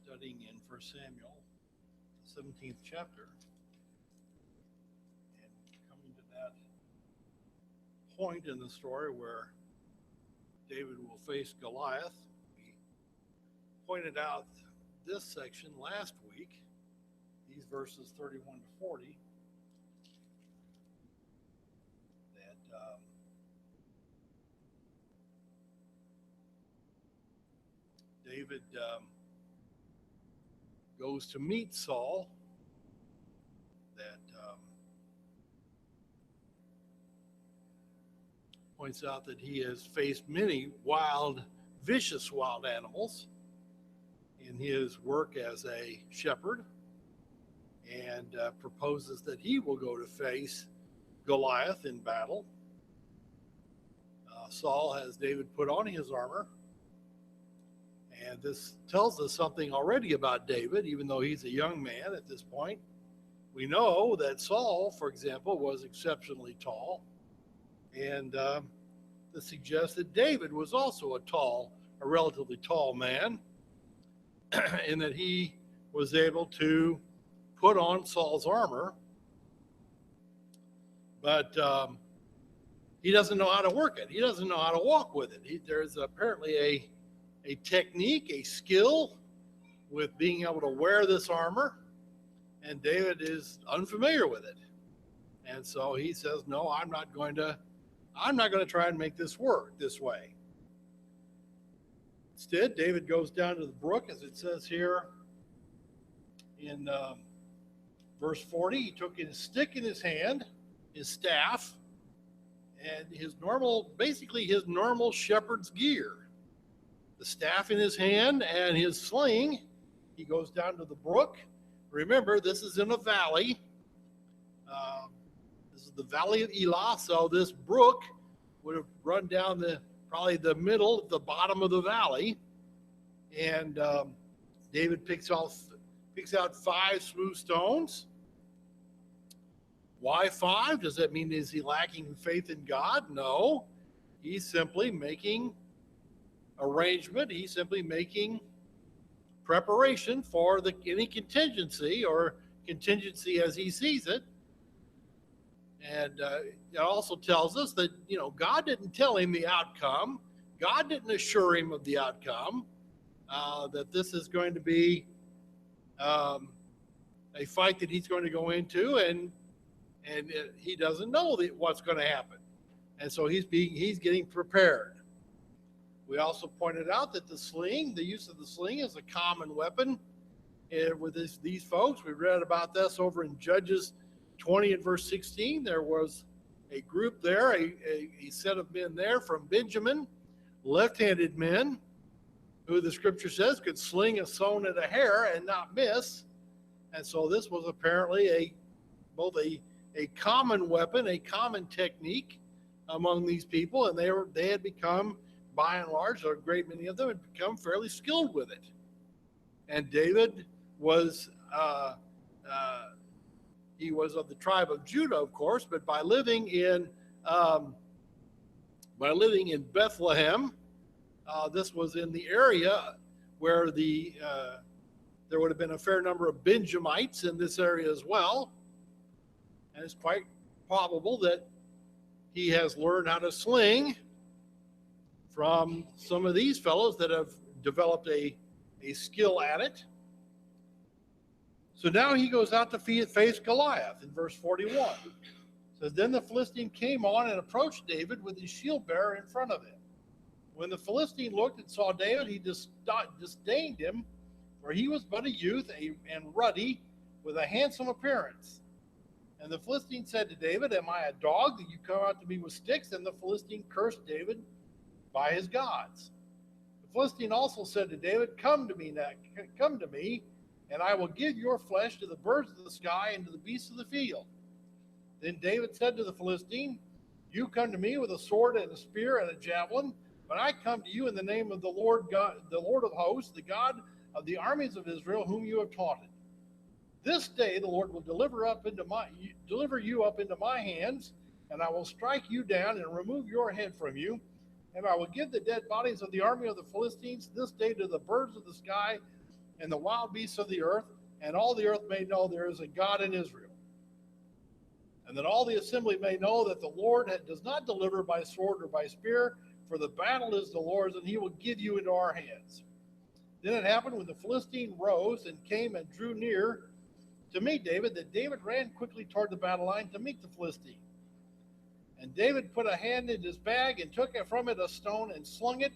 Studying in 1 Samuel, the 17th chapter, and coming to that point in the story where David will face Goliath. We pointed out this section last week, these verses 31 to 40, that David goes to meet Saul, that points out that he has faced many vicious wild animals in his work as a shepherd, and proposes that he will go to face Goliath in battle. Saul has David put on his armor. And this tells us something already about David, even though he's a young man at this point. We know that Saul, for example, was exceptionally tall. And this suggests that David was also a relatively tall man, in that he was able to put on Saul's armor. But he doesn't know how to work it. He doesn't know how to walk with it. There's apparently a technique, a skill with being able to wear this armor, and David is unfamiliar with it. And so he says, no, I'm not going to try and make this work this way. Instead, David goes down to the brook, as it says here in verse 40. He took his stick in his hand, his staff, and his normal shepherd's gear. The staff in his hand and his sling. He goes down to the brook. Remember, this is in a valley. This is the valley of Elah, so this brook would have run down probably the bottom of the valley. And David picks out 5 smooth stones. Why 5? Does that mean is he lacking faith in God? No. He's simply making arrangement. He's simply making preparation for any contingency as he sees it. And it also tells us that, God didn't tell him the outcome. God didn't assure him of the outcome, that this is going to be a fight that he's going to go into, and he doesn't know what's going to happen. And so he's getting prepared. We also pointed out that the use of the sling is a common weapon with these folks. We read about this over in Judges 20 and verse 16. There was a group there, a set of men there from Benjamin, left-handed men, who the scripture says could sling a stone at a hair and not miss. And so this was apparently both a common weapon, a common technique among these people, and they had become, by and large, a great many of them had become fairly skilled with it. And David was, he was of the tribe of Judah, of course, but by living in Bethlehem, this was in the area where there would have been a fair number of Benjamites in this area as well. And it's quite probable that he has learned how to sling from some of these fellows that have developed a skill at it. So now he goes out to face Goliath in verse 41. It says, then the Philistine came on and approached David with his shield bearer in front of him. When the Philistine looked and saw David, he disdained him, for he was but a youth and ruddy, with a handsome appearance. And the Philistine said to David, am I a dog that you come out to me with sticks? And the Philistine cursed David by his gods. The Philistine also said to David, come to me, and I will give your flesh to the birds of the sky and to the beasts of the field. Then David said to the Philistine, you come to me with a sword and a spear and a javelin, but I come to you in the name of the Lord God, the Lord of hosts, the God of the armies of Israel, whom you have taunted. This day the Lord will deliver you up into my hands, and I will strike you down and remove your head from you, and I will give the dead bodies of the army of the Philistines this day to the birds of the sky and the wild beasts of the earth, and all the earth may know there is a God in Israel. And that all the assembly may know that the Lord does not deliver by sword or by spear, for the battle is the Lord's, and he will give you into our hands. Then it happened when the Philistine rose and came and drew near to meet David, that David ran quickly toward the battle line to meet the Philistine. And David put a hand in his bag and took from it a stone and slung it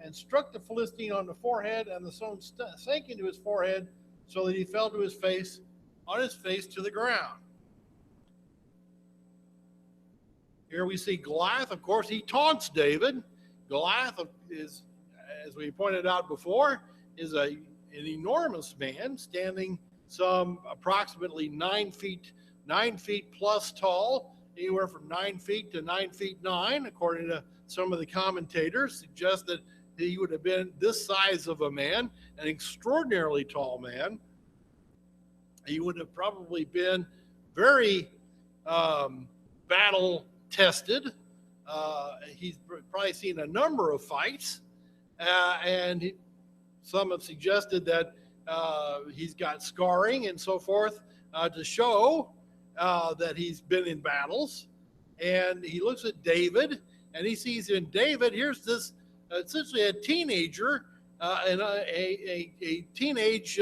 and struck the Philistine on the forehead, and the stone sank into his forehead so that he fell to his face, on his face to the ground. Here we see Goliath. Of course, he taunts David. Goliath is, as we pointed out before, is an enormous man, standing some approximately 9 feet plus tall, anywhere from 9 feet to 9 feet 9, according to some of the commentators, suggest that he would have been this size of a man, an extraordinarily tall man. He would have probably been very battle tested. He's probably seen a number of fights, and some have suggested that he's got scarring and so forth to show that he's been in battles. And he looks at David, and he sees in David, here's this essentially a teenager and a teenage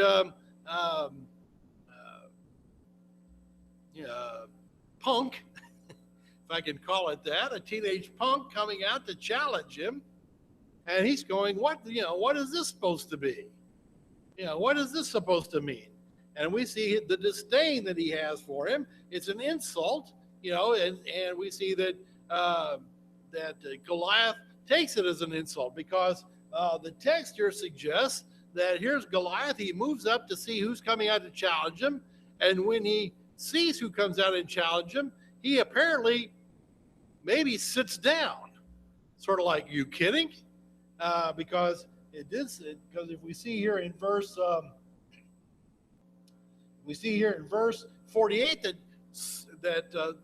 punk, if I can call it that, a teenage punk coming out to challenge him. And he's going, what is this supposed to be? What is this supposed to mean? And we see the disdain that he has for him. It's an insult, and we see that Goliath takes it as an insult, because the text here suggests that here's Goliath. He moves up to see who's coming out to challenge him. And when he sees who comes out and challenge him, he apparently maybe sits down, sort of like, you kidding? Because if we see here in verse 48 that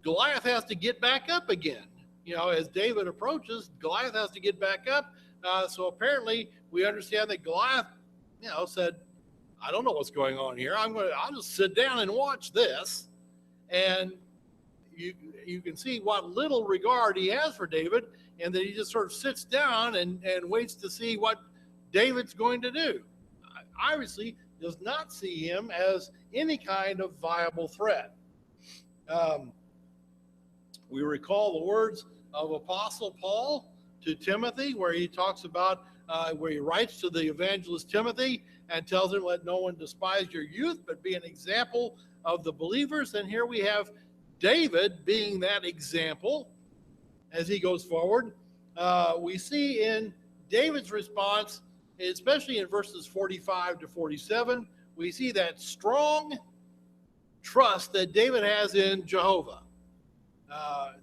Goliath has to get back up again. As David approaches, Goliath has to get back up. So apparently we understand that Goliath, said, I don't know what's going on here. I'll just sit down and watch this. And you can see what little regard he has for David, and that he just sort of sits down and waits to see what David's going to do. Obviously does not see him as any kind of viable threat. We recall the words of Apostle Paul to Timothy, where he talks about, where he writes to the evangelist Timothy and tells him, let no one despise your youth, but be an example of the believers. And here we have David being that example as he goes forward. We see in David's response, especially in verses 45 to 47, we see that strong trust that David has in Jehovah.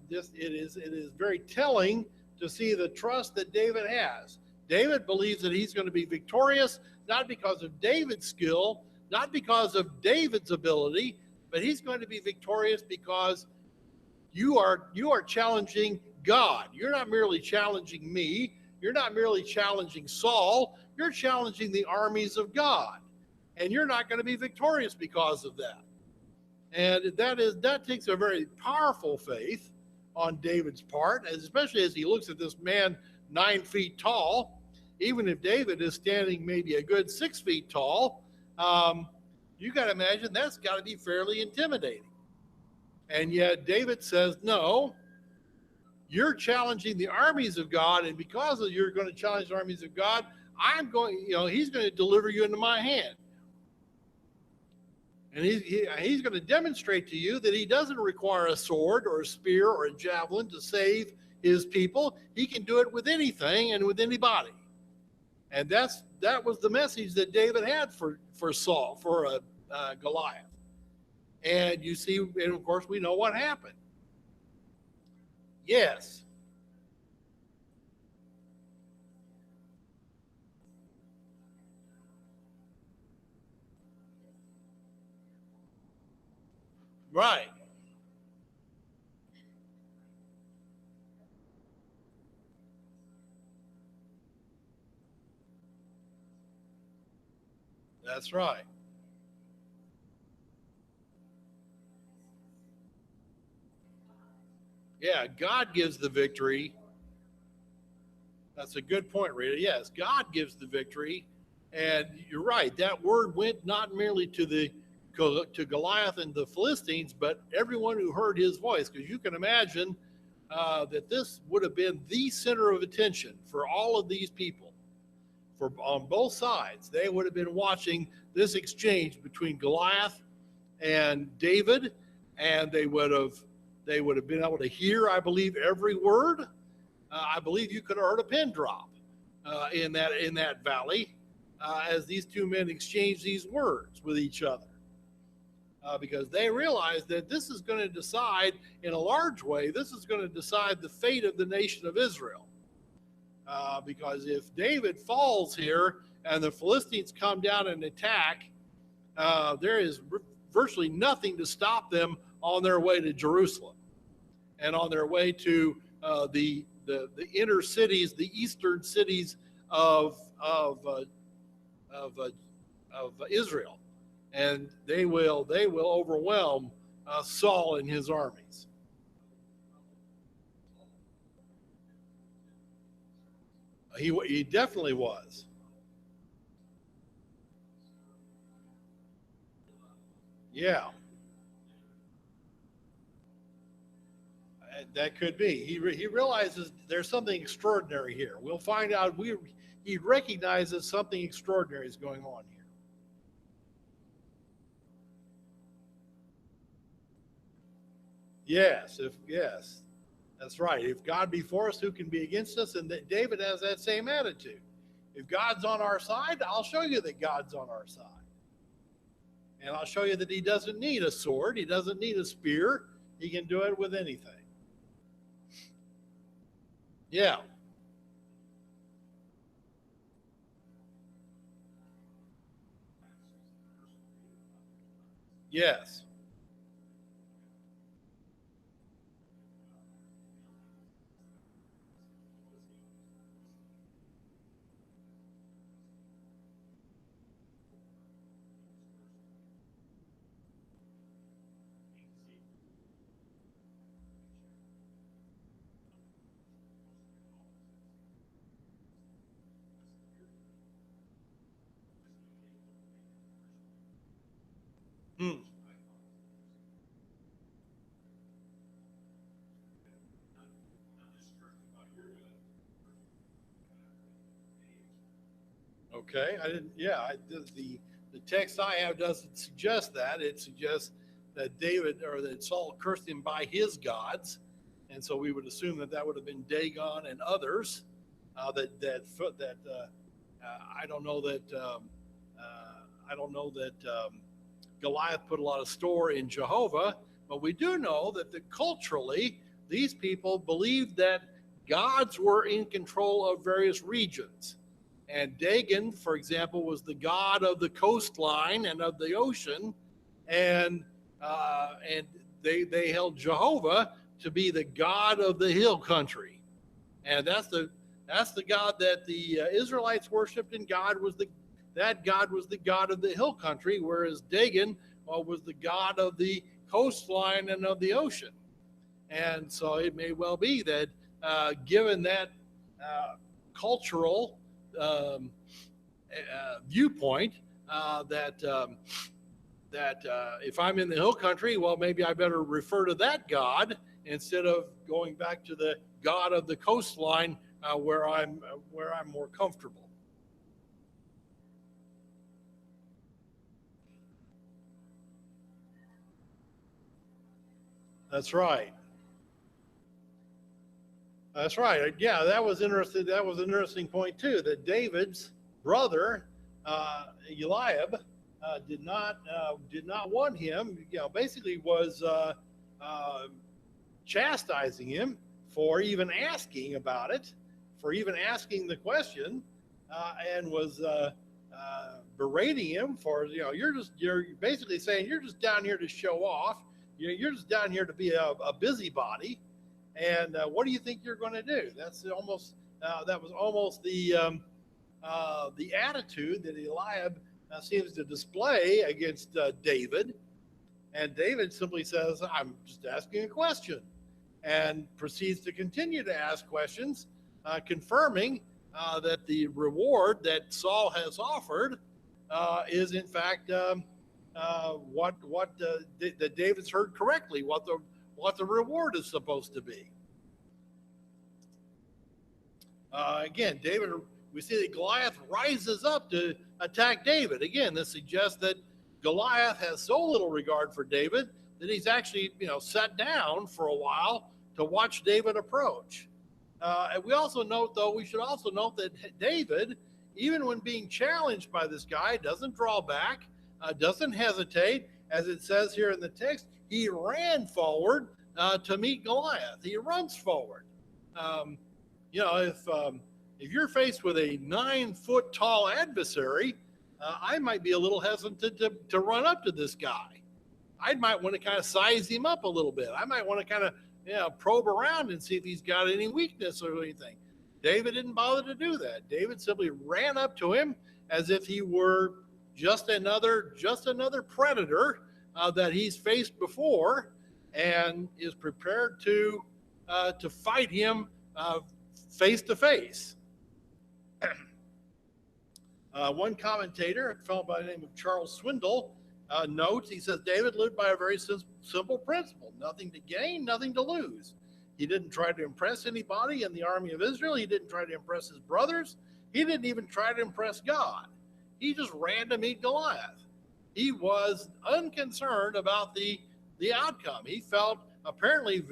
It is very telling to see the trust that David has. David believes that he's going to be victorious, not because of David's skill, not because of David's ability, but he's going to be victorious because you are challenging God. You're not merely challenging me. You're not merely challenging Saul. You're challenging the armies of God. And you're not going to be victorious because of that. And that takes a very powerful faith on David's part, especially as he looks at this man 9 feet tall. Even if David is standing maybe a good 6 feet tall, you got to imagine that's got to be fairly intimidating. And yet David says, no, you're challenging the armies of God, and because you're going to challenge the armies of God, he's going to deliver you into my hand. And he's going to demonstrate to you that he doesn't require a sword or a spear or a javelin to save his people. He can do it with anything and with anybody. And that was the message that David had for Saul, for Goliath. And you see, and of course, we know what happened. Yes. Right. That's right. Yeah, God gives the victory. That's a good point, Rita. Yes, God gives the victory, and you're right. That word went not merely to Goliath and the Philistines, but everyone who heard his voice. Because you can imagine that this would have been the center of attention for all of these people, for on both sides. They would have been watching this exchange between Goliath and David, and they would have been able to hear, I believe, every word. I believe you could have heard a pin drop in that valley as these two men exchanged these words with each other, because they realized that this is going to decide, in a large way, this is going to decide the fate of the nation of Israel. Because if David falls here and the Philistines come down and attack, there is virtually nothing to stop them on their way to Jerusalem and on their way to the inner cities, the eastern cities of Israel, and they will overwhelm Saul and his armies. He definitely was. Yeah, that could be. He realizes there's something extraordinary here. We'll find out. He recognizes something extraordinary is going on here. Yes, that's right. If God be for us, who can be against us? And that David has that same attitude. If God's on our side, I'll show you that God's on our side. And I'll show you that he doesn't need a sword. He doesn't need a spear. He can do it with anything. Yeah. Yes. Hmm. Okay. I didn't. Yeah. The text I have doesn't suggest that. It suggests that David or that Saul cursed him by his gods, and so we would assume that that would have been Dagon and others. I don't know that. I don't know that Goliath put a lot of store in Jehovah, but we do know that culturally these people believed that gods were in control of various regions. And Dagon, for example, was the god of the coastline and of the ocean, and they held Jehovah to be the god of the hill country, and that's the God that the Israelites worshipped, and God was the God of the hill country, whereas Dagon was the God of the coastline and of the ocean. And so it may well be that, given that cultural viewpoint, that if I'm in the hill country, well, maybe I better refer to that God instead of going back to the God of the coastline, where I'm more comfortable. That's right. That's right. Yeah, that was interesting. That was an interesting point too. That David's brother, Eliab, did not want him. Basically was chastising him for even asking about it, for even asking the question, and was berating him for, you're basically saying you're just down here to show off. You're just down here to be a busybody, and what do you think you're going to do? That was almost the attitude that Eliab seems to display against David. And David simply says, I'm just asking a question, and proceeds to continue to ask questions, confirming that the reward that Saul has offered is in fact that David's heard correctly, what the reward is supposed to be. Again, David, we see that Goliath rises up to attack David. Again, this suggests that Goliath has so little regard for David that he's actually, sat down for a while to watch David approach. And we should also note that David, even when being challenged by this guy, doesn't draw back, doesn't hesitate. As it says here in the text, he ran forward to meet Goliath. He runs forward. If you're faced with a 9-foot tall adversary, I might be a little hesitant to run up to this guy. I might want to kind of size him up a little bit. I might want to kind of probe around and see if he's got any weakness or anything. David didn't bother to do that. David simply ran up to him as if he were just another predator that he's faced before, and is prepared to fight him face to face. One commentator, a fellow by the name of Charles Swindoll, notes, he says, David lived by a very simple principle: nothing to gain, nothing to lose. He didn't try to impress anybody in the army of Israel. He didn't try to impress his brothers. He didn't even try to impress God. He just ran to meet Goliath. He was unconcerned about the outcome. He felt apparently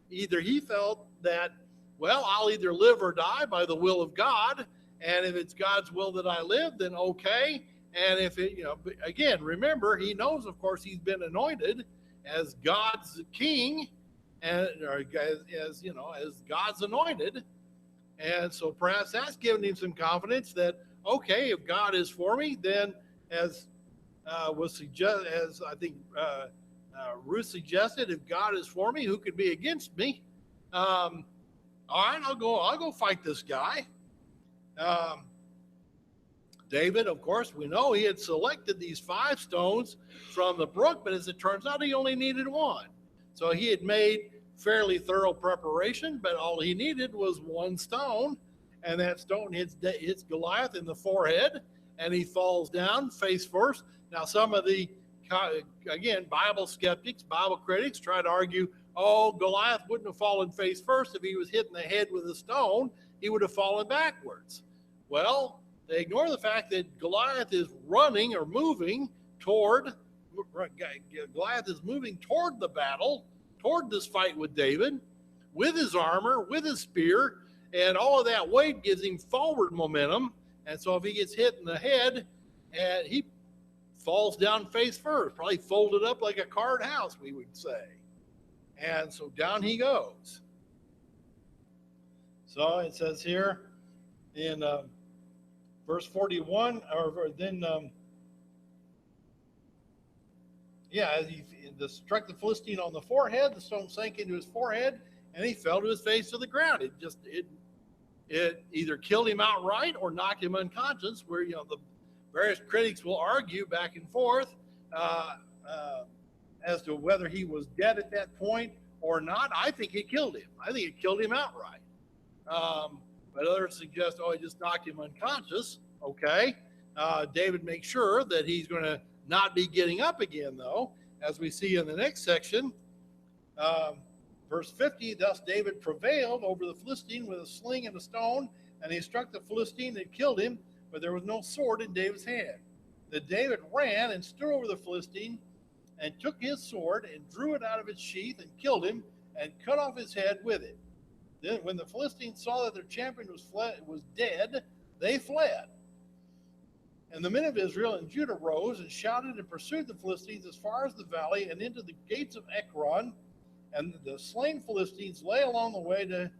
he felt that, well, I'll either live or die by the will of God. And if it's God's will that I live, then okay. And if it, again, remember, he knows, of course, he's been anointed as God's king, and as God's anointed. And so perhaps that's given him some confidence that, okay, if God is for me, then as I think Ruth suggested, if God is for me, who could be against me? All right, I'll go fight this guy. David, of course, we know he had selected these 5 stones from the brook, but as it turns out, he only needed 1. So he had made fairly thorough preparation, but all he needed was 1 stone, and that stone hits Goliath in the forehead, and he falls down face first. Now, some of the, again, Bible skeptics, Bible critics try to argue, Goliath wouldn't have fallen face first. If he was hit in the head with a stone, he would have fallen backwards. Well, they ignore the fact that Goliath is running or moving toward the battle, toward this fight with David, with his armor, with his spear, and all of that weight gives him forward momentum. And so if he gets hit in the head, and he falls down face first, probably folded up like a card house, we would say. And so down he goes. So it says here in verse 41, as he struck the Philistine on the forehead, the stone sank into his forehead, and he fell to his face to the ground. It either killed him outright or knocked him unconscious, where the various critics will argue back and forth as to whether he was dead at that point or not. I think it killed him. I think it killed him outright. But others suggest, he just knocked him unconscious. Okay. David makes sure that he's going to not be getting up again, though, as we see in the next section. Verse 50, thus David prevailed over the Philistine with a sling and a stone, and he struck the Philistine and killed him, but there was no sword in David's hand. Then David ran and stood over the Philistine and took his sword and drew it out of its sheath and killed him and cut off his head with it. Then when the Philistines saw that their champion was dead, they fled. And the men of Israel and Judah rose and shouted and pursued the Philistines as far as the valley and into the gates of Ekron. And the slain Philistines lay along the way to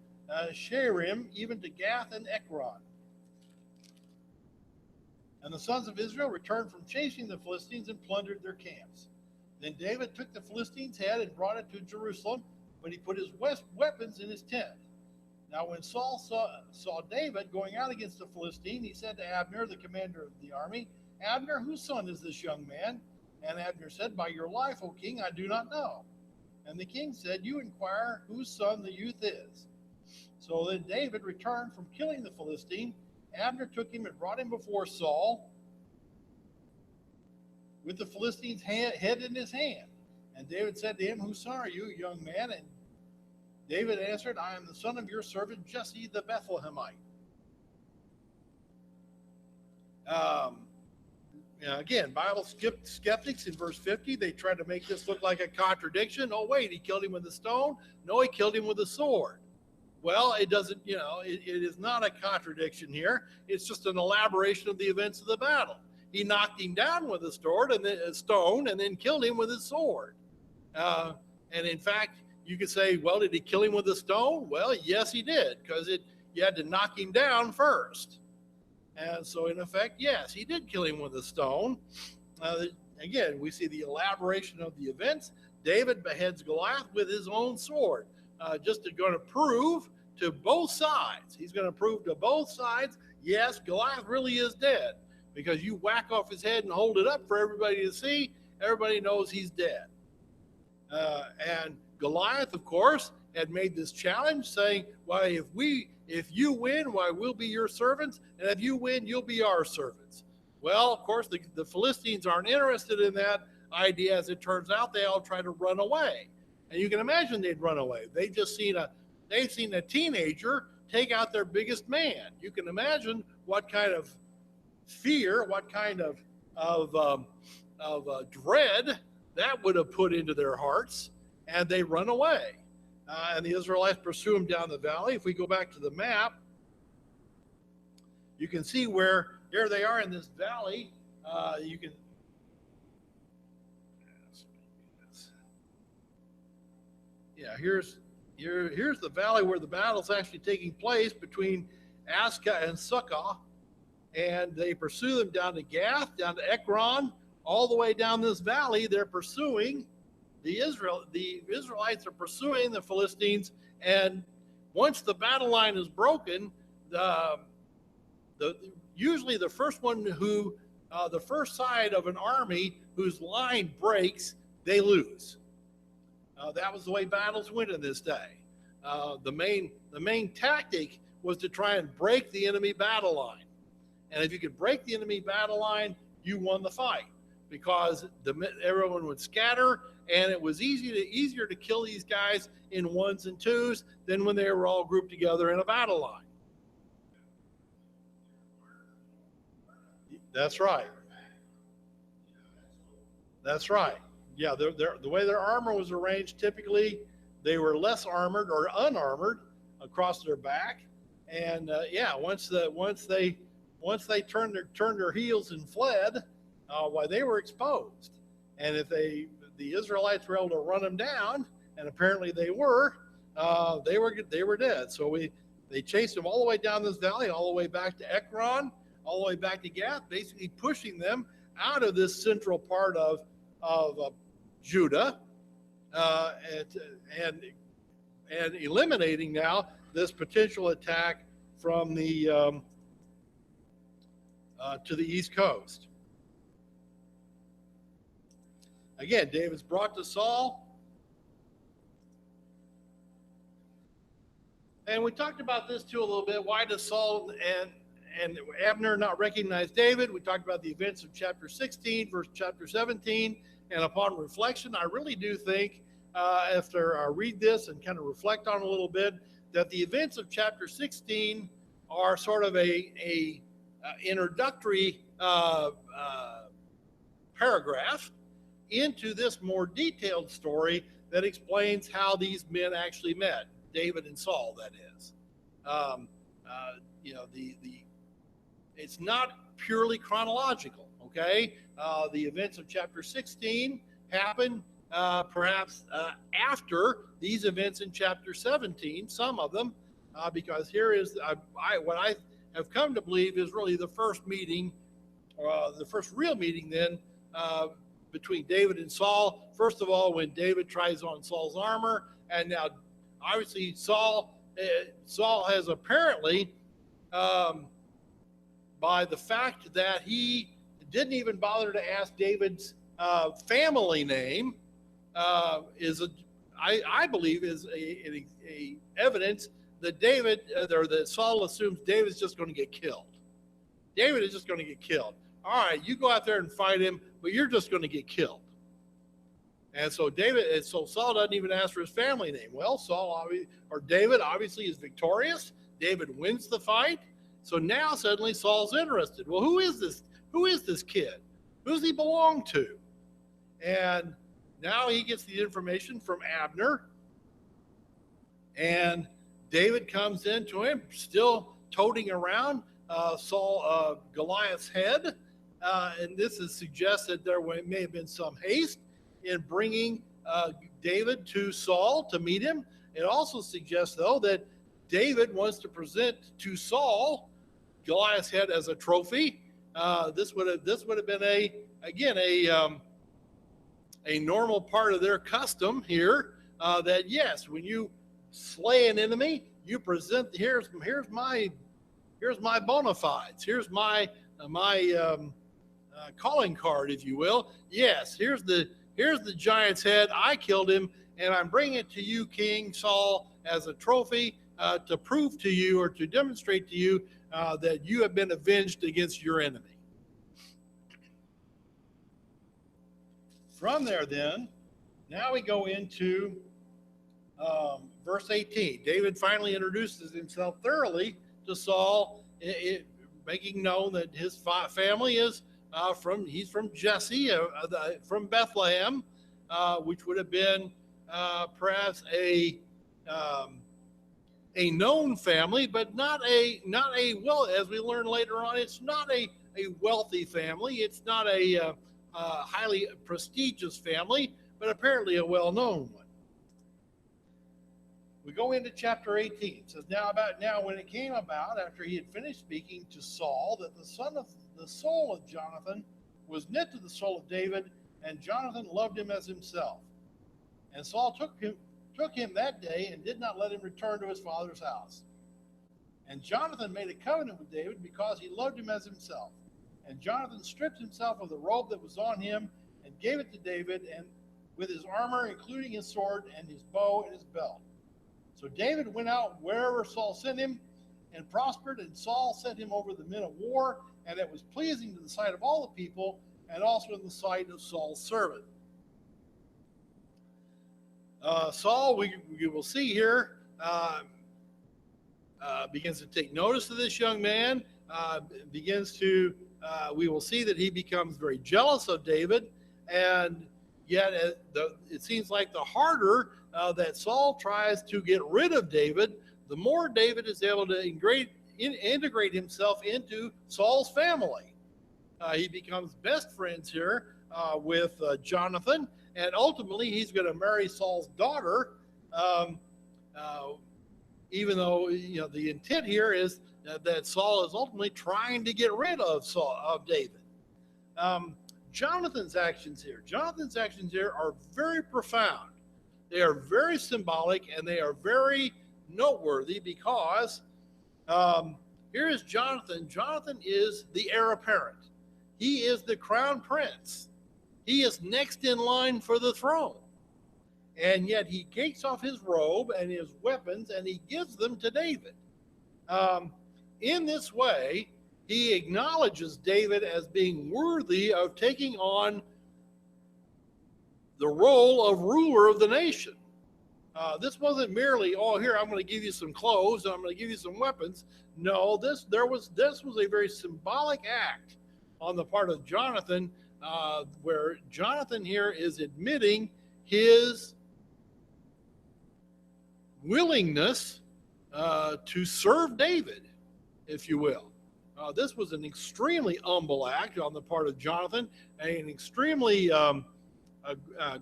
Shaaraim, even to Gath and Ekron. And the sons of Israel returned from chasing the Philistines and plundered their camps. Then David took the Philistine's head and brought it to Jerusalem, but he put his weapons in his tent. Now when Saul saw David going out against the Philistine, he said to Abner, the commander of the army, Abner, whose son is this young man? And Abner said, by your life, O king, I do not know. And the king said, you inquire whose son the youth is. So then David returned from killing the Philistine. Abner took him and brought him before Saul with the Philistine's head in his hand. And David said to him, whose son are you, young man? And David answered, I am the son of your servant Jesse the Bethlehemite. Again, Bible skeptics in verse 50, they try to make this look like a contradiction. Oh, wait, he killed him with a stone? No, he killed him with a sword. Well, it doesn't, it is not a contradiction here. It's just an elaboration of the events of the battle. He knocked him down with a stone and then killed him with his sword. And in fact, you could say, well, did he kill him with a stone? Well, yes, he did, because you had to knock him down first. And so, in effect, yes, he did kill him with a stone. Again, we see the elaboration of the events. David beheads Goliath with his own sword, just going to prove to both sides. He's going to prove to both sides, yes, Goliath really is dead, because you whack off his head and hold it up for everybody to see. Everybody knows he's dead. And Goliath, of course, had made this challenge saying, well, if you win, why, we'll be your servants. And if you win, you'll be our servants. Well, of course, the Philistines aren't interested in that idea. As it turns out, they all try to run away. And you can imagine they'd run away. They've seen a teenager take out their biggest man. You can imagine what kind of fear, what kind of dread that would have put into their hearts, and they run away. And the Israelites pursue them down the valley. If we go back to the map, you can see where there they are in this valley. Here's the valley where the battle's actually taking place between Ascah and Succoth, and they pursue them down to Gath, down to Ekron, all the way down this valley. They're pursuing the Israelites are pursuing the Philistines, and once the battle line is broken, usually the first side of an army whose line breaks, they lose. That was the way battles went in this day. The main tactic was to try and break the enemy battle line, and if you could break the enemy battle line, you won the fight, because everyone would scatter, and it was easier to kill these guys in ones and twos than when they were all grouped together in a battle line. That's right. That's right. Yeah, the way their armor was arranged, typically they were less armored or unarmored across their back, and once they turned their heels and fled, they were exposed. And if the Israelites were able to run them down, and apparently they were dead. So they chased them all the way down this valley, all the way back to Ekron, all the way back to Gath, basically pushing them out of this central part of Judah, and eliminating now this potential attack from the to the east coast. Again, David's brought to Saul. And we talked about this too a little bit. Why does Saul and Abner not recognize David? We talked about the events of chapter 16 versus chapter 17. And upon reflection, I really do think, after I read this and kind of reflect on it a little bit, that the events of chapter 16 are sort of a introductory paragraph into this more detailed story that explains how these men actually met, David and Saul, that is. It's not purely chronological, okay? The events of chapter 16 happen perhaps after these events in chapter 17, some of them, because here is what I have come to believe is really the first meeting, the first real meeting then, between David and Saul. First of all, when David tries on Saul's armor, and now obviously Saul has apparently, by the fact that didn't even bother to ask David's family name, I believe is a evidence that David, or that Saul assumes David's just going to get killed. David is just going to get killed. All right, you go out there and fight him, but you're just going to get killed. And so Saul doesn't even ask for his family name. Well, David obviously is victorious. David wins the fight. So now suddenly Saul's interested. Well, who is this? Who is this kid? Who does he belong to? And now he gets the information from Abner. And David comes into him, still toting around Goliath's head. And this suggests that there may have been some haste in bringing David to Saul to meet him. It also suggests, though, that David wants to present to Saul Goliath's head as a trophy. This would have been a normal part of their custom here. That yes, when you slay an enemy, you present here's my bona fides. Here's my calling card, if you will. Yes, here's the giant's head. I killed him, and I'm bringing it to you, King Saul, as a trophy to prove to you, or to demonstrate to you, that you have been avenged against your enemy. From there, then, now we go into verse 18. David finally introduces himself thoroughly to Saul, making known that his family is he's from Jesse, from Bethlehem, which would have been perhaps a known family, but not a well, as we learn later on, it's not a wealthy family. It's not a highly prestigious family, but apparently a well-known one. We go into chapter 18. It says, now when it came about, after he had finished speaking to Saul, that the soul of Jonathan was knit to the soul of David, and Jonathan loved him as himself. And Saul took him that day and did not let him return to his father's house. And Jonathan made a covenant with David because he loved him as himself. And Jonathan stripped himself of the robe that was on him and gave it to David, and with his armor, including his sword and his bow and his belt. So David went out wherever Saul sent him and prospered, and Saul sent him over the men of war, and it was pleasing to the sight of all the people, and also in the sight of Saul's servant. Saul, we will see here, begins to take notice of this young man, we will see that he becomes very jealous of David, and yet it seems like the harder that Saul tries to get rid of David, the more David is able to integrate himself into Saul's family. He becomes best friends here with Jonathan, and ultimately he's going to marry Saul's daughter, even though the intent here is that Saul is ultimately trying to get rid of David. Jonathan's actions here are very profound. They are very symbolic, and they are very noteworthy because here is Jonathan. Jonathan is the heir apparent. He is the crown prince. He is next in line for the throne. And yet he takes off his robe and his weapons and he gives them to David. In this way, he acknowledges David as being worthy of taking on the role of ruler of the nation. This wasn't merely, here, I'm going to give you some clothes and I'm going to give you some weapons. No, this was a very symbolic act on the part of Jonathan, where Jonathan here is admitting his willingness to serve David, if you will. This was an extremely humble act on the part of Jonathan, an extremely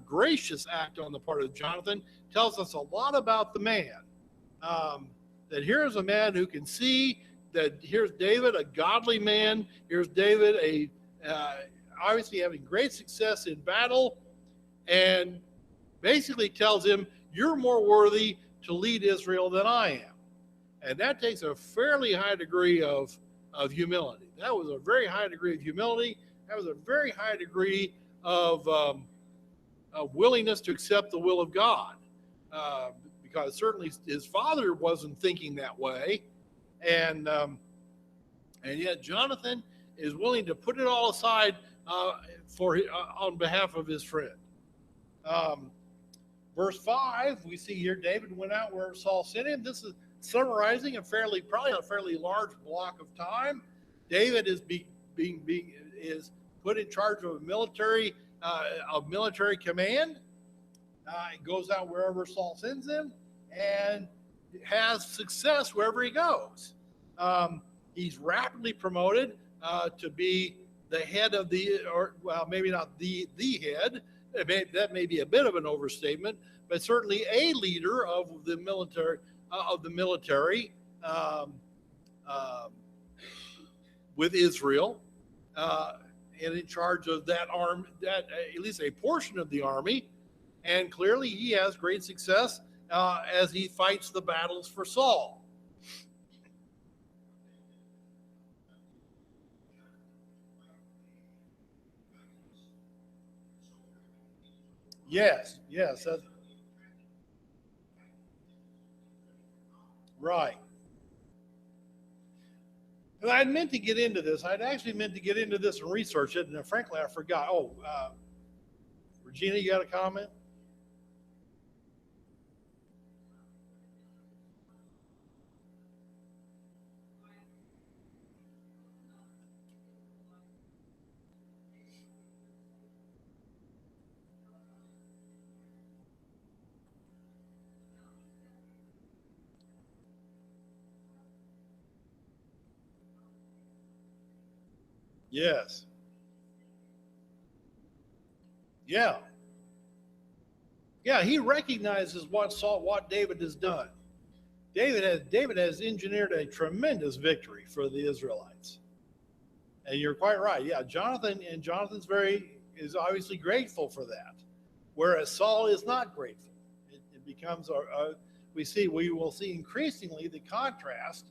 gracious act on the part of Jonathan. Tells us a lot about the man. That here's a man who can see that here's David, a godly man. Here's David, obviously having great success in battle, and basically tells him, you're more worthy to lead Israel than I am. And that takes a fairly high degree of humility. That was a very high degree of humility has a very high degree of willingness to accept the will of God, because certainly his father wasn't thinking that way, and yet Jonathan is willing to put it all aside on behalf of his friend. Verse 5, we see here David went out where Saul sent him. This is summarizing probably a fairly large block of time. David is is put in charge of military command. He goes out wherever Saul sends him and has success wherever he goes. He's rapidly promoted to be the head of maybe not the head. That may be a bit of an overstatement, but certainly a leader of the military with Israel, and in charge of that army, that at least a portion of the army. And clearly, he has great success as he fights the battles for Saul. Yes, that's right. And I had meant to get into this. I'd actually meant to get into this and research it, and frankly, I forgot. Oh, Regina, you got a comment? Yes. Yeah. Yeah, he recognizes what David has done. David has engineered a tremendous victory for the Israelites. And you're quite right. Yeah, Jonathan's is obviously grateful for that, whereas Saul is not grateful. It becomes we will see increasingly the contrast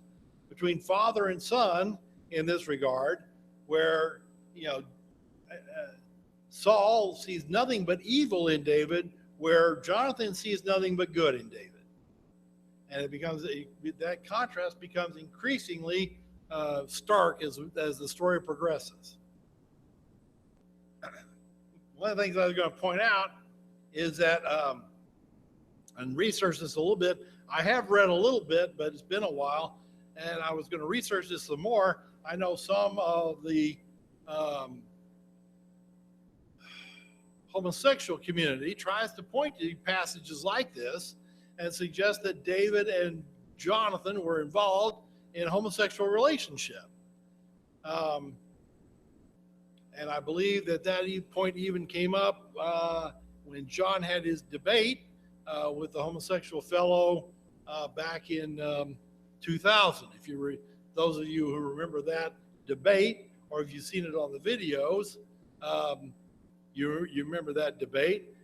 between father and son in this regard, where Saul sees nothing but evil in David, where Jonathan sees nothing but good in David. And that contrast becomes increasingly stark as the story progresses. One of the things I was going to point out is that, and research this a little bit, I have read a little bit, but it's been a while, and I was going to research this some more. I know some of the homosexual community tries to point to passages like this and suggest that David and Jonathan were involved in a homosexual relationship. And I believe that point even came up when John had his debate with the homosexual fellow back in 2000. Those of you who remember that debate, or if you've seen it on the videos, you remember that debate.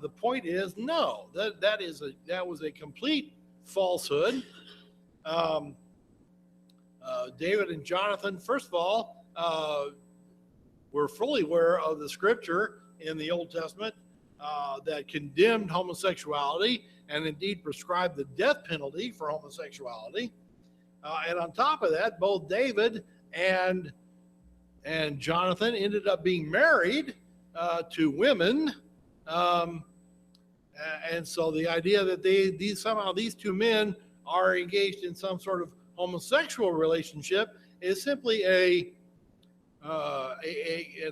The point is, no, that was a complete falsehood. David and Jonathan, first of all, were fully aware of the scripture in the Old Testament that condemned homosexuality and indeed prescribed the death penalty for homosexuality. And on top of that, both David and Jonathan ended up being married to women. And so the idea that these two men are engaged in some sort of homosexual relationship is simply an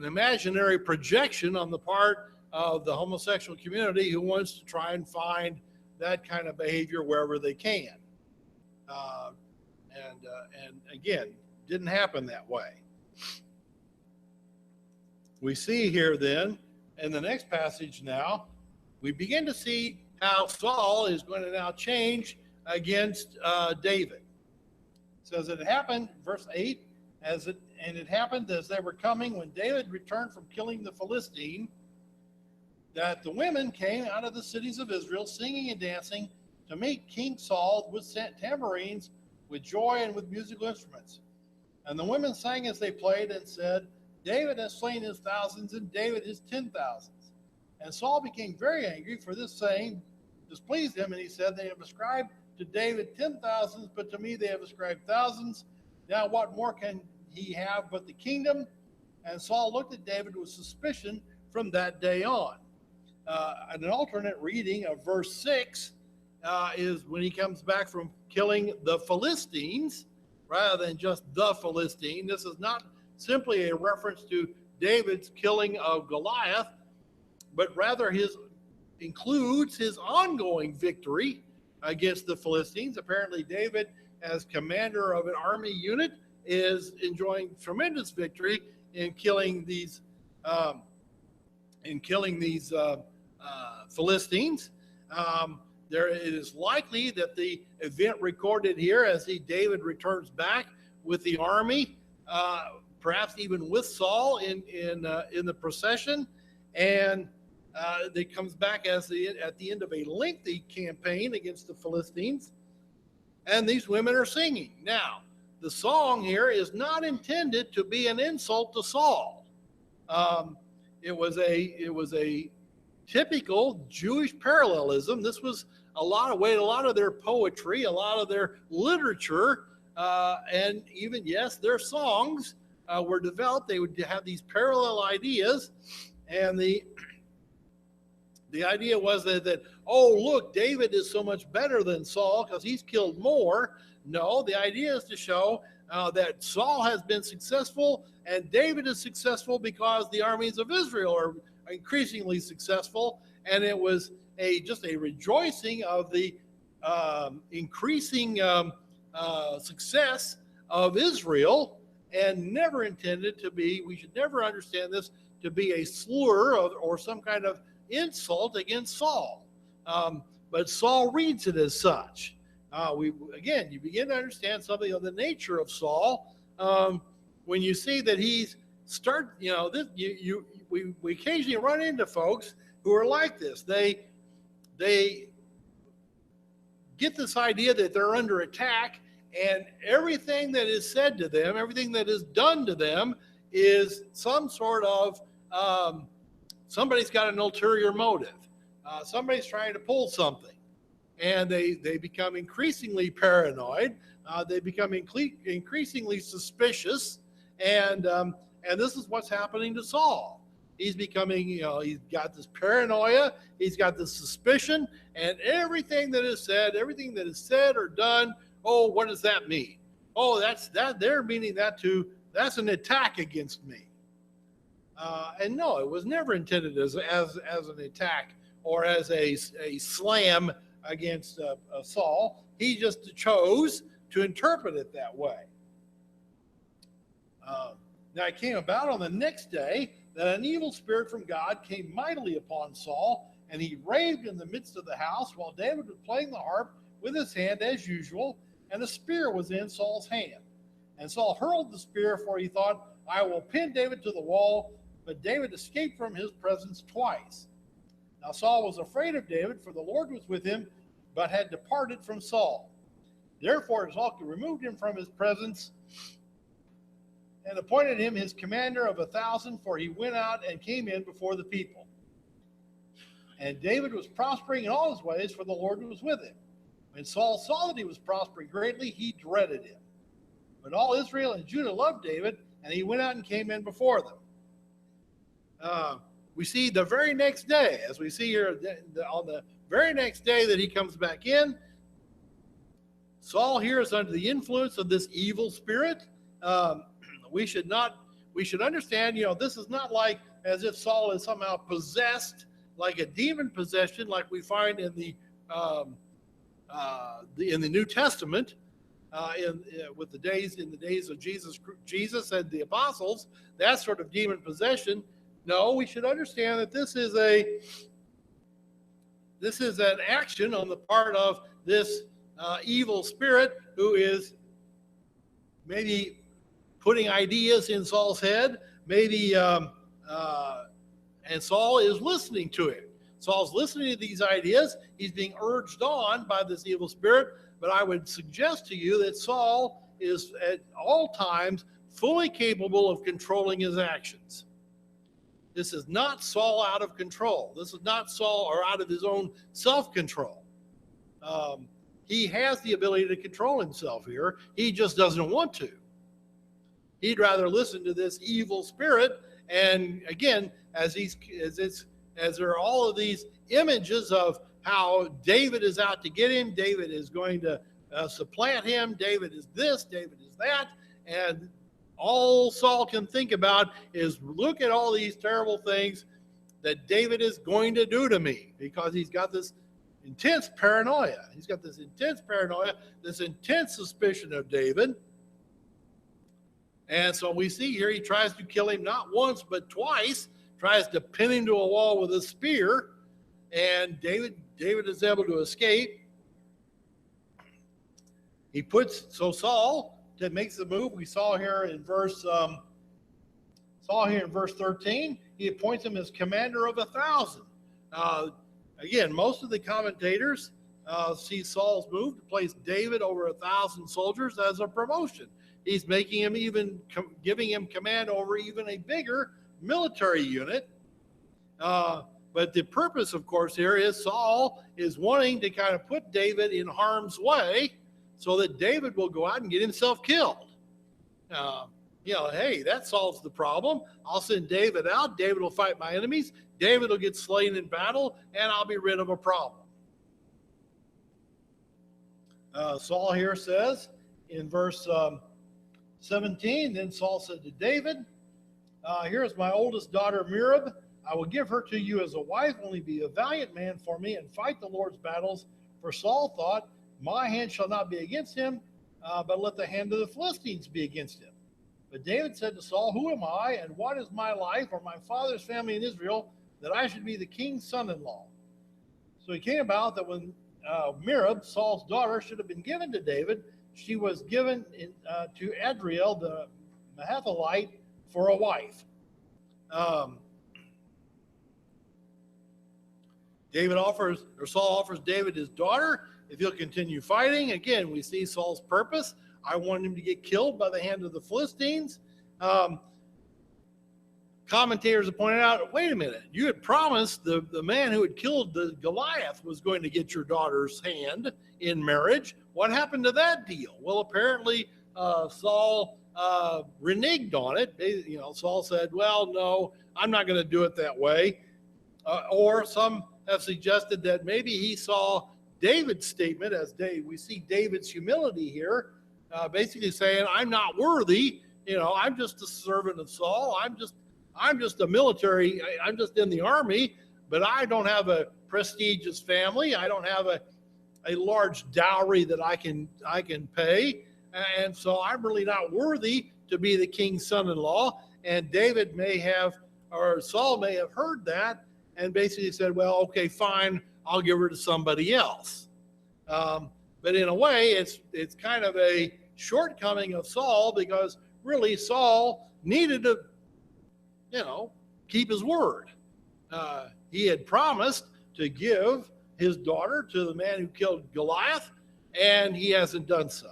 imaginary projection on the part of the homosexual community who wants to try and find that kind of behavior wherever they can. And again, didn't happen that way. We see here then, in the next passage now, we begin to see how Saul is going to now change against David. It says it happened, verse 8, and it happened as they were coming when David returned from killing the Philistine, that the women came out of the cities of Israel singing and dancing to meet King Saul with tambourines, with joy and with musical instruments. And the women sang as they played and said, David has slain his thousands, and David his 10,000s. And Saul became very angry, for this saying displeased him, and he said, they have ascribed to David 10,000s, but to me they have ascribed thousands. Now what more can he have but the kingdom? And Saul looked at David with suspicion from that day on. An alternate reading of verse 6 is when he comes back from killing the Philistines, rather than just the Philistine. This is not simply a reference to David's killing of Goliath, but rather includes his ongoing victory against the Philistines. Apparently, David, as commander of an army unit, is enjoying tremendous victory in killing these Philistines. It is likely that the event recorded here, as David returns back with the army, perhaps even with Saul in the procession, and it comes back at the end of a lengthy campaign against the Philistines, and these women are singing. Now, the song here is not intended to be an insult to Saul. It was a typical Jewish parallelism. This was a lot of their poetry, a lot of their literature, and even, yes, their songs were developed. They would have these parallel ideas, and the idea was that, oh, look, David is so much better than Saul because he's killed more. No, the idea is to show that Saul has been successful and David is successful because the armies of Israel are increasingly successful, and it was just a rejoicing of the increasing success of Israel, and never intended to be, we should never understand this to be a slur or some kind of insult against Saul. But Saul reads it as such. You begin to understand something of the nature of Saul when you see that we occasionally run into folks who are like this. They get this idea that they're under attack, and everything that is said to them, everything that is done to them, is some sort of somebody's got an ulterior motive. Somebody's trying to pull something, and they become increasingly paranoid. They become increasingly suspicious, and this is what's happening to Saul. He's becoming, he's got this paranoia, he's got this suspicion, and everything that is said or done, oh, what does that mean? Oh, they're meaning that's an attack against me. And no, it was never intended as an attack or as a slam against Saul. He just chose to interpret it that way. Now it came about on the next day that an evil spirit from God came mightily upon Saul, and he raved in the midst of the house while David was playing the harp with his hand as usual, and the spear was in Saul's hand. And Saul hurled the spear, for he thought, I will pin David to the wall. But David escaped from his presence twice. Now Saul was afraid of David, for the Lord was with him, but had departed from Saul. Therefore Saul removed him from his presence and appointed him his commander of 1,000, for he went out and came in before the people. And David was prospering in all his ways, for the Lord was with him. When Saul saw that he was prospering greatly, he dreaded him. But all Israel and Judah loved David, and he went out and came in before them. We see the very next day, as we see here on the very next day that he comes back in, Saul here is under the influence of this evil spirit. We should understand, this is not like as if Saul is somehow possessed, like a demon possession, like we find in the New Testament, in the days of Jesus and the apostles, that sort of demon possession. No, we should understand that this is an action on the part of this evil spirit who is maybe putting ideas in Saul's head, and Saul is listening to it. Saul's listening to these ideas. He's being urged on by this evil spirit, but I would suggest to you that Saul is at all times fully capable of controlling his actions. This is not Saul out of control. This is not Saul or out of his own self-control. He has the ability to control himself here. He just doesn't want to. He'd rather listen to this evil spirit. And again, as there are all of these images of how David is out to get him, David is going to supplant him, David is this, David is that, and all Saul can think about is, look at all these terrible things that David is going to do to me, because he's got this intense paranoia. He's got this intense paranoia, this intense suspicion of David. And so we see here he tries to kill him not once but twice, tries to pin him to a wall with a spear, and David is able to escape. Saul makes the move. We saw here in verse 13, he appoints him as commander of 1,000. Again, most of the commentators see Saul's move to place David over 1,000 soldiers as a promotion. He's making him giving him command over even a bigger military unit. But the purpose, of course, here is Saul is wanting to kind of put David in harm's way so that David will go out and get himself killed. Hey, that solves the problem. I'll send David out. David will fight my enemies. David will get slain in battle, and I'll be rid of a problem. Saul here says in verse 17, then Saul said to David, here is my oldest daughter, Merab. I will give her to you as a wife. Only be a valiant man for me and fight the Lord's battles. For Saul thought, my hand shall not be against him, but let the hand of the Philistines be against him. But David said to Saul, who am I, and what is my life or my father's family in Israel, that I should be the king's son-in-law? So it came about that when Merab, Saul's daughter, should have been given to David, she was given to Adriel, the Mahathalite, for a wife. Saul offers David his daughter if he'll continue fighting. Again, we see Saul's purpose. I want him to get killed by the hand of the Philistines. Commentators have pointed out, wait a minute, you had promised the man who had killed the Goliath was going to get your daughter's hand in marriage. What happened to that deal? Well, apparently Saul reneged on it. Saul said, well, no, I'm not going to do it that way. Or some have suggested that maybe he saw David's statement as we see David's humility here, basically saying, I'm not worthy. I'm just a servant of Saul. I'm just a military. I'm just in the army, but I don't have a prestigious family. I don't have a large dowry that I can pay. And so I'm really not worthy to be the king's son-in-law. And David Saul may have heard that and basically said, well, okay, fine, I'll give her to somebody else. But in a way, it's kind of a shortcoming of Saul, because really Saul needed to, keep his word. He had promised to give his daughter to the man who killed Goliath, and he hasn't done so.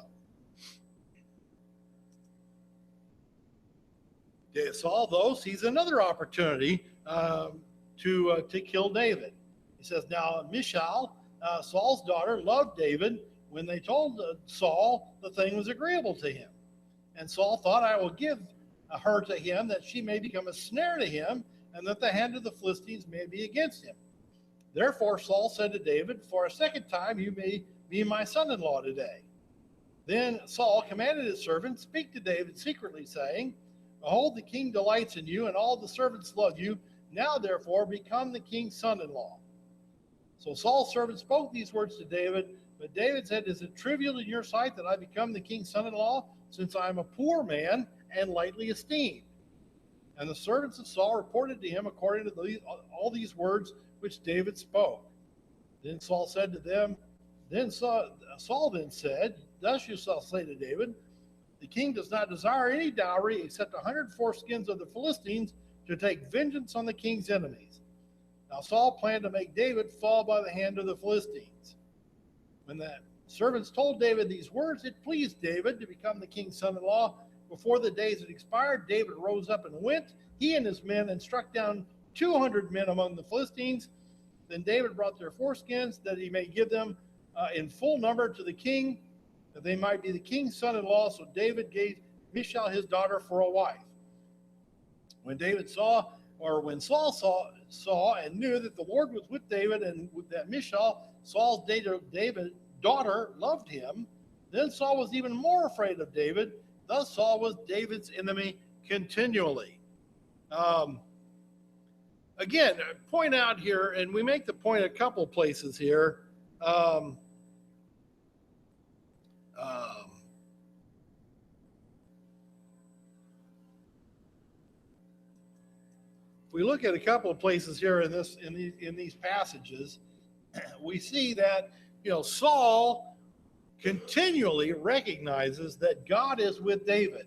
Saul, though, sees another opportunity to kill David. He says, now Michal, Saul's daughter, loved David. When they told Saul, the thing was agreeable to him. And Saul thought, I will give her to him, that she may become a snare to him, and that the hand of the Philistines may be against him. Therefore Saul said to David, for a second time you may be my son-in-law today. Then Saul commanded his servants, speak to David secretly, saying, behold, the king delights in you, and all the servants love you. Now therefore become the king's son-in-law. So Saul's servant spoke these words to David, but David said, is it trivial in your sight that I become the king's son-in-law, since I am a poor man and lightly esteemed? And the servants of Saul reported to him according to all these words which David spoke. Then Saul said to them, Saul then said, thus you shall say to David, the king does not desire any dowry except 100 foreskins of the Philistines to take vengeance on the king's enemies. Now Saul planned to make David fall by the hand of the Philistines. When the servants told David these words, it pleased David to become the king's son-in-law, before the days had expired, David rose up and went, he and his men, and struck down 200 men among the Philistines. Then David brought their foreskins that he may give them in full number to the king, that they might be the king's son-in-law. So David gave Michal his daughter for a wife. When Saul saw and knew that the Lord was with David, and that Michal, Saul's David's daughter, loved him, then Saul was even more afraid of David. Thus Saul was David's enemy continually. Again, point out here, and we make the point a couple places here. If we look at a couple of places here in these passages, we see that Saul continually recognizes that God is with David.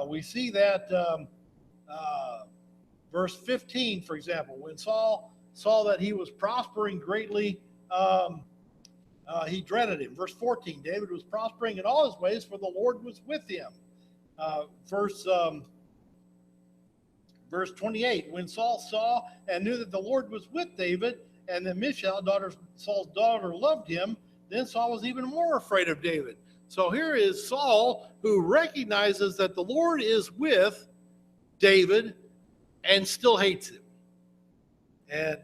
We see that verse 15, for example, when Saul saw that he was prospering greatly, he dreaded him. Verse 14, David was prospering in all his ways, for the Lord was with him. Verse 28, when Saul saw and knew that the Lord was with David, and that Michal, Saul's daughter, loved him, then Saul was even more afraid of David. So here is Saul, who recognizes that the Lord is with David and still hates him. And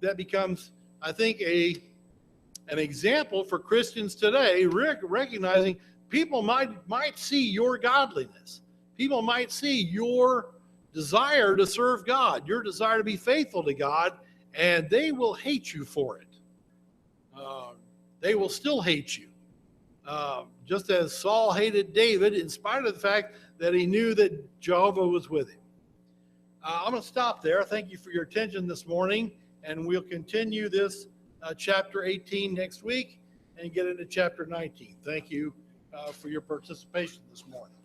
that becomes, I think, an example for Christians today, recognizing people might see your godliness. People might see your desire to serve God, your desire to be faithful to God, and they will hate you for it. They will still hate you. Just as Saul hated David, in spite of the fact that he knew that Jehovah was with him. I'm going to stop there. Thank you for your attention this morning, and we'll continue this chapter 18 next week and get into chapter 19. Thank you for your participation this morning.